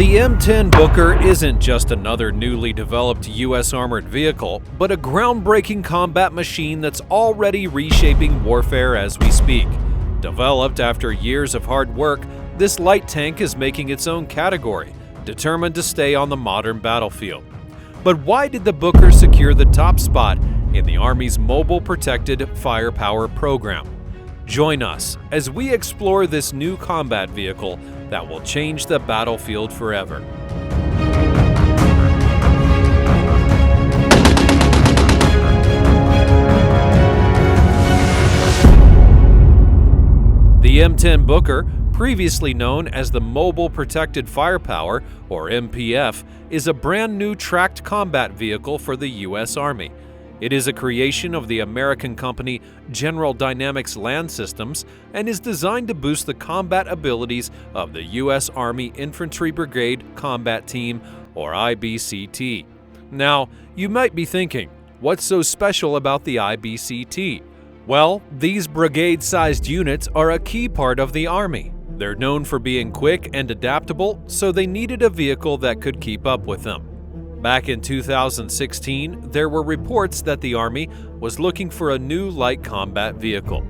The M10 Booker isn't just another newly developed U.S. armored vehicle, but a groundbreaking combat machine that's already reshaping warfare as we speak. Developed after years of hard work, this light tank is making its own category, determined to stay on the modern battlefield. But why did the Booker secure the top spot in the Army's Mobile Protected Firepower program? Join us as we explore this new combat vehicle that will change the battlefield forever. The M10 Booker, previously known as the Mobile Protected Firepower, or MPF, is a brand new tracked combat vehicle for the U.S. Army. It is a creation of the American company General Dynamics Land Systems and is designed to boost the combat abilities of the U.S. Army Infantry Brigade Combat Team, or IBCT. Now, you might be thinking, what's so special about the IBCT? Well, these brigade-sized units are a key part of the Army. They're known for being quick and adaptable, so they needed a vehicle that could keep up with them. Back in 2016, there were reports that the Army was looking for a new light combat vehicle.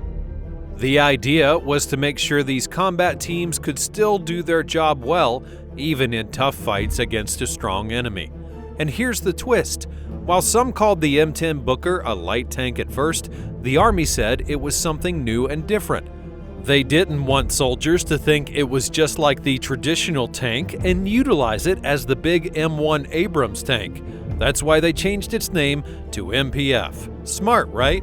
The idea was to make sure these combat teams could still do their job well, even in tough fights against a strong enemy. And here's the twist. While some called the M10 Booker a light tank at first, the Army said it was something new and different. They didn't want soldiers to think it was just like the traditional tank and utilize it as the big M1 Abrams tank. That's why they changed its name to MPF. Smart, right?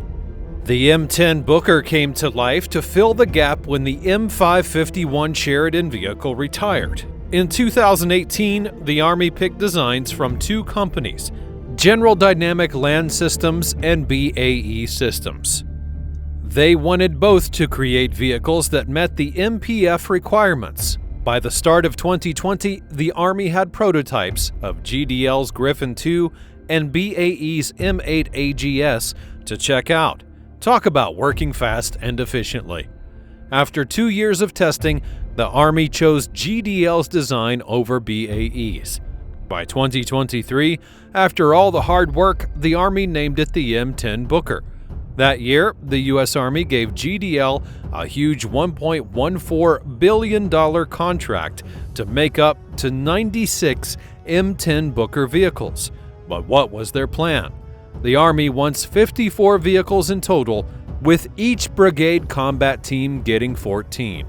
The M10 Booker came to life to fill the gap when the M551 Sheridan vehicle retired. In 2018, the Army picked designs from two companies, General Dynamic Land Systems and BAE Systems. They wanted both to create vehicles that met the MPF requirements. By the start of 2020, the Army had prototypes of GDL's Griffin II and BAE's M8 AGS to check out. Talk about working fast and efficiently. After 2 years of testing, the Army chose GDL's design over BAE's. By 2023, after all the hard work, the Army named it the M10 Booker. That year, the U.S. Army gave GDL a huge $1.14 billion contract to make up to 96 M10 Booker vehicles. But what was their plan? The Army wants 54 vehicles in total, with each brigade combat team getting 14.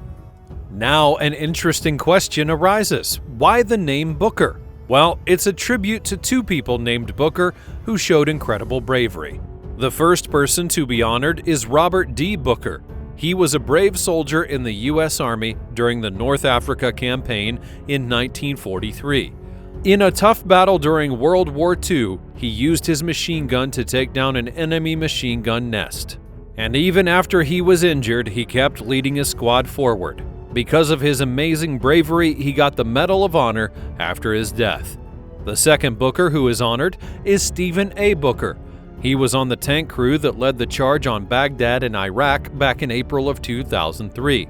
Now an interesting question arises. Why the name Booker? Well, it's a tribute to two people named Booker who showed incredible bravery. The first person to be honored is Robert D. Booker. He was a brave soldier in the U.S. Army during the North Africa campaign in 1943. In a tough battle during World War II, he used his machine gun to take down an enemy machine gun nest. And even after he was injured, he kept leading his squad forward. Because of his amazing bravery, he got the Medal of Honor after his death. The second Booker who is honored is Stephen A. Booker. He was on the tank crew that led the charge on Baghdad in Iraq back in April of 2003.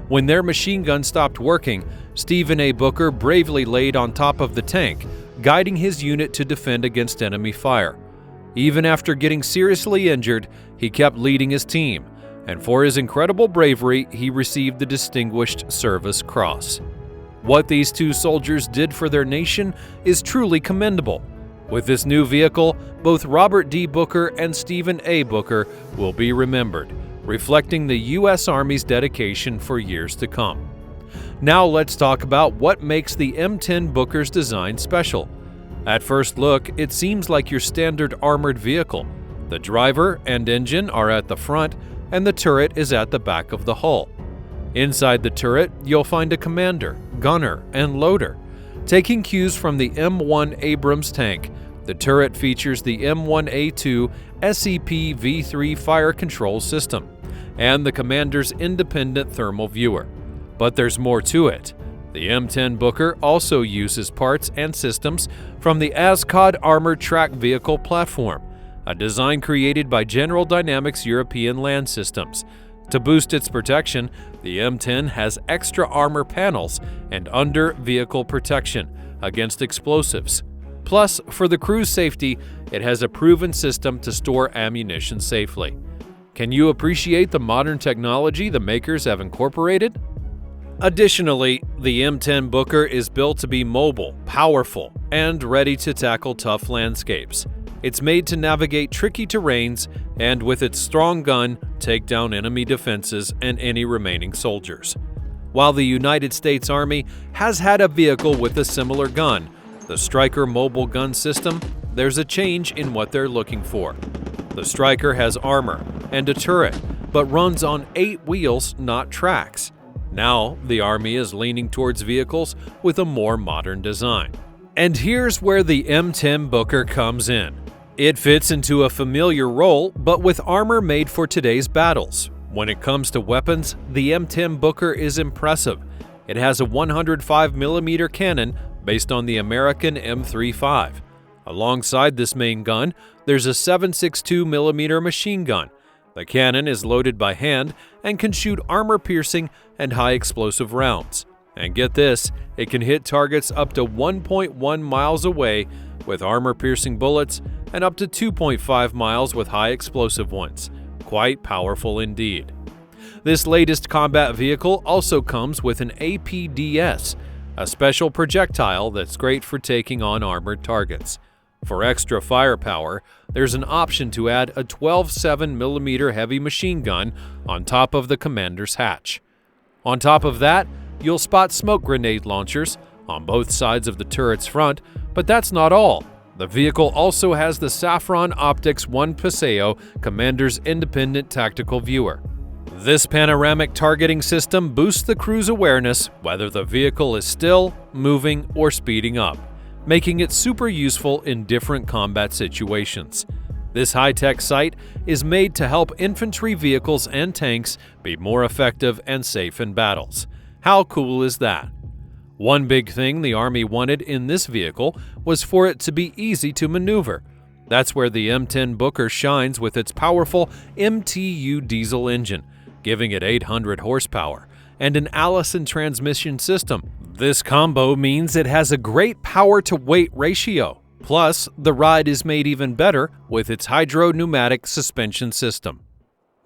When their machine gun stopped working, Stephen A. Booker bravely laid on top of the tank, guiding his unit to defend against enemy fire. Even after getting seriously injured, he kept leading his team, and for his incredible bravery, he received the Distinguished Service Cross. What these two soldiers did for their nation is truly commendable. With this new vehicle, both Robert D. Booker and Stephen A. Booker will be remembered, reflecting the U.S. Army's dedication for years to come. Now let's talk about what makes the M10 Booker's design special. At first look, it seems like your standard armored vehicle. The driver and engine are at the front, and the turret is at the back of the hull. Inside the turret, you'll find a commander, gunner, and loader. Taking cues from the M1 Abrams tank, the turret features the M1A2 SEP V3 fire control system and the commander's independent thermal viewer. But there's more to it. The M10 Booker also uses parts and systems from the ASCOD Armored Track Vehicle platform, a design created by General Dynamics European Land Systems. To boost its protection, the M10 has extra armor panels and under-vehicle protection against explosives. Plus, for the crew's safety, it has a proven system to store ammunition safely. Can you appreciate the modern technology the makers have incorporated? Additionally, the M10 Booker is built to be mobile, powerful, and ready to tackle tough landscapes. It's made to navigate tricky terrains and, with its strong gun, take down enemy defenses and any remaining soldiers. While the United States Army has had a vehicle with a similar gun, the Stryker mobile gun system, there's a change in what they're looking for. The Stryker has armor and a turret, but runs on 8 wheels, not tracks. Now, the Army is leaning towards vehicles with a more modern design. And here's where the M10 Booker comes in. It fits into a familiar role, but with armor made for today's battles. When it comes to weapons, the M10 Booker is impressive. It has a 105mm cannon based on the American M35. Alongside this main gun, there's a 7.62mm machine gun. The cannon is loaded by hand and can shoot armor-piercing and high-explosive rounds. And get this, it can hit targets up to 1.1 miles away with armor-piercing bullets and up to 2.5 miles with high-explosive ones. Quite powerful indeed. This latest combat vehicle also comes with an APDS, a special projectile that's great for taking on armored targets. For extra firepower, there's an option to add a 12.7mm heavy machine gun on top of the commander's hatch. On top of that, you'll spot smoke grenade launchers on both sides of the turret's front, but that's not all. The vehicle also has the Saffron Optics 1 Paseo Commander's Independent Tactical Viewer. This panoramic targeting system boosts the crew's awareness whether the vehicle is still, moving, or speeding up, making it super useful in different combat situations. This high-tech sight is made to help infantry vehicles and tanks be more effective and safe in battles. How cool is that? One big thing the Army wanted in this vehicle was for it to be easy to maneuver. That's where the M10 Booker shines with its powerful MTU diesel engine, giving it 800 horsepower, and an Allison transmission system. This combo means it has a great power-to-weight ratio. Plus, the ride is made even better with its hydro-pneumatic suspension system.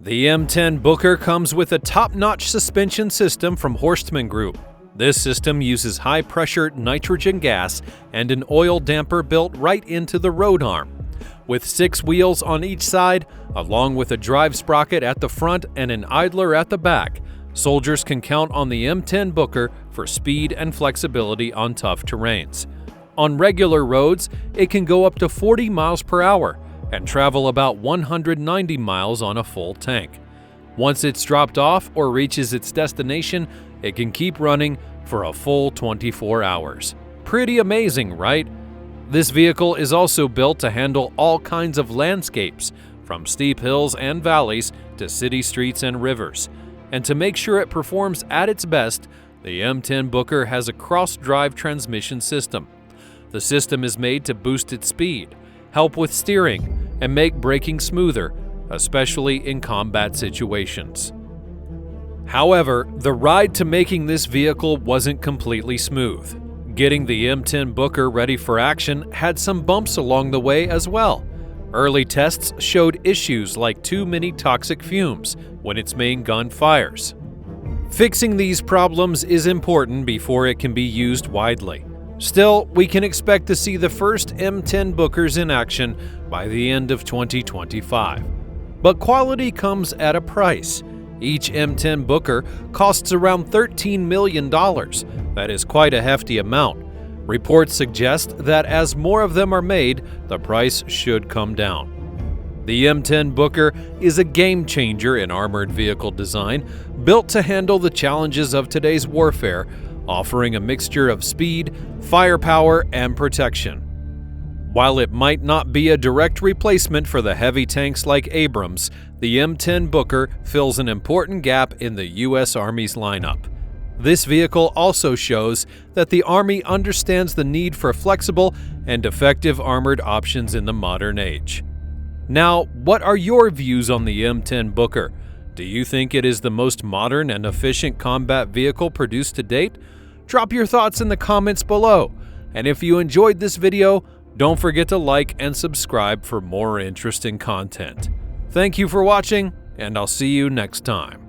The M10 Booker comes with a top-notch suspension system from Horstman Group. This system uses high-pressure nitrogen gas and an oil damper built right into the road arm. With 6 wheels on each side, along with a drive sprocket at the front and an idler at the back, soldiers can count on the M10 Booker for speed and flexibility on tough terrains. On regular roads, it can go up to 40 miles per hour and travel about 190 miles on a full tank. Once it's dropped off or reaches its destination, it can keep running for a full 24 hours. Pretty amazing, right? This vehicle is also built to handle all kinds of landscapes, from steep hills and valleys to city streets and rivers. And to make sure it performs at its best, the M10 Booker has a cross-drive transmission system. The system is made to boost its speed, help with steering, and make braking smoother, especially in combat situations. However, the ride to making this vehicle wasn't completely smooth. Getting the M10 Booker ready for action had some bumps along the way as well. Early tests showed issues like too many toxic fumes when its main gun fires. Fixing these problems is important before it can be used widely. Still, we can expect to see the first M10 Bookers in action by the end of 2025. But quality comes at a price. Each M10 Booker costs around $13 million. That is quite a hefty amount. Reports suggest that as more of them are made, the price should come down. The M10 Booker is a game changer in armored vehicle design, built to handle the challenges of today's warfare, offering a mixture of speed, firepower, and protection. While it might not be a direct replacement for the heavy tanks like Abrams, the M10 Booker fills an important gap in the U.S. Army's lineup. This vehicle also shows that the Army understands the need for flexible and effective armored options in the modern age. Now, what are your views on the M10 Booker? Do you think it is the most modern and efficient combat vehicle produced to date? Drop your thoughts in the comments below. And if you enjoyed this video, don't forget to like and subscribe for more interesting content. Thank you for watching, and I'll see you next time.